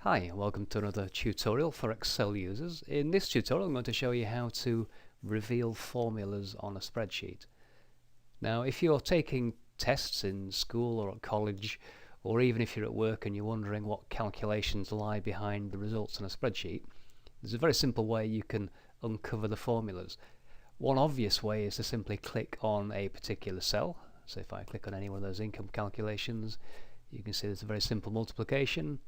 Hi, welcome to another tutorial for Excel users. In this tutorial I'm going to show you how to reveal formulas on a spreadsheet. Now if you're taking tests in school or at college, or even if you're at work and you're wondering what calculations lie behind the results on a spreadsheet, there's a very simple way you can uncover the formulas. One obvious way is to simply click on a particular cell. So if I click on any one of those income calculations, you can see there's a very simple multiplication.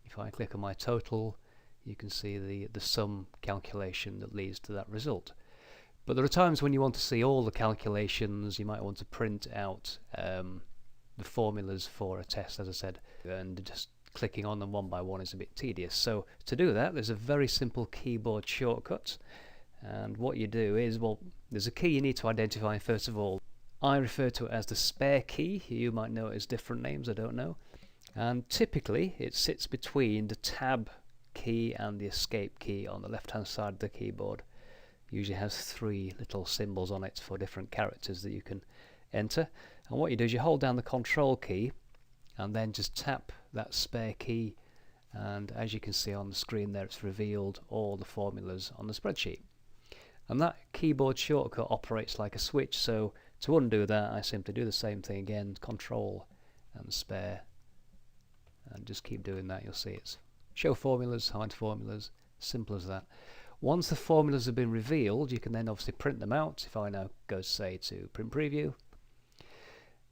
If I click on my total, you can see the sum calculation that leads to that result. But there are times when you want to see all the calculations. You might want to print out the formulas for a test, as I said, and just clicking on them one by one is a bit tedious. So to do that, there's a very simple keyboard shortcut, and what you do is, well, there's a key you need to identify first of all. I refer to it as the spare key. You might know it as different names, I don't know. And typically it sits between the tab key and the escape key on the left hand side of the keyboard. Usually has three little symbols on it for different characters that you can enter. And what you do is you hold down the control key and then just tap that spare key, and as you can see on the screen there, it's revealed all the formulas on the spreadsheet. And that keyboard shortcut operates like a switch, so to undo that I simply do the same thing again, control and spare, and just keep doing that. You'll see it's show formulas, hide formulas, simple as that. Once the formulas have been revealed, you can then obviously print them out. If I now go say to print preview,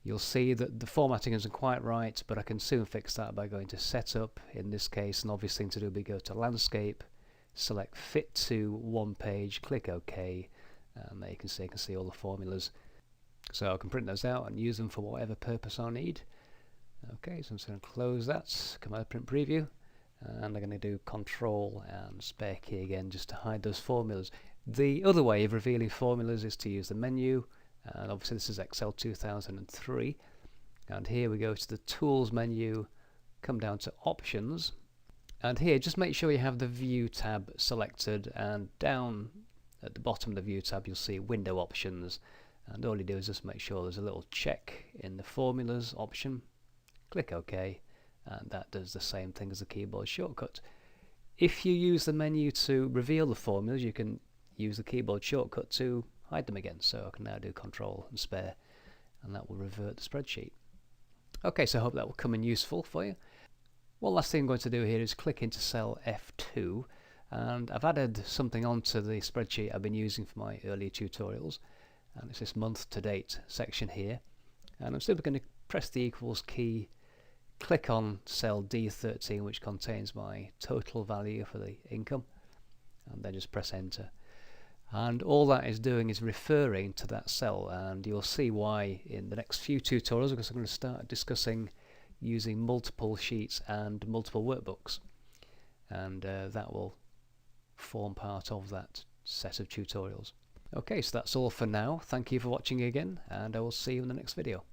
you'll see that the formatting isn't quite right, but I can soon fix that by going to setup in this case. An obvious thing to do would be go to landscape, select fit to one page, click OK, and there you can see all the formulas. So I can print those out and use them for whatever purpose I need. Okay, so I'm just going to close that, come out of print preview, and I'm going to do control and spare key again just to hide those formulas. The other way of revealing formulas is to use the menu, and obviously this is Excel 2003, and here we go to the tools menu, come down to options, and here just make sure you have the view tab selected, and down at the bottom of the view tab you'll see window options, and all you do is just make sure there's a little check in the formulas option. Click OK, and that does the same thing as the keyboard shortcut. If you use the menu to reveal the formulas, you can use the keyboard shortcut to hide them again. So I can now do control and spare, and that will revert the spreadsheet. Okay, so I hope that will come in useful for you. One last thing I'm going to do here is click into cell F2, and I've added something onto the spreadsheet I've been using for my earlier tutorials, and it's this month to date section here, and I'm simply going to press the equals key, click on cell D13, which contains my total value for the income, and then just press enter. And all that is doing is referring to that cell, and you'll see why in the next few tutorials, because I'm going to start discussing using multiple sheets and multiple workbooks, and that will form part of that set of tutorials. Okay, so that's all for now. Thank you for watching again, and I will see you in the next video.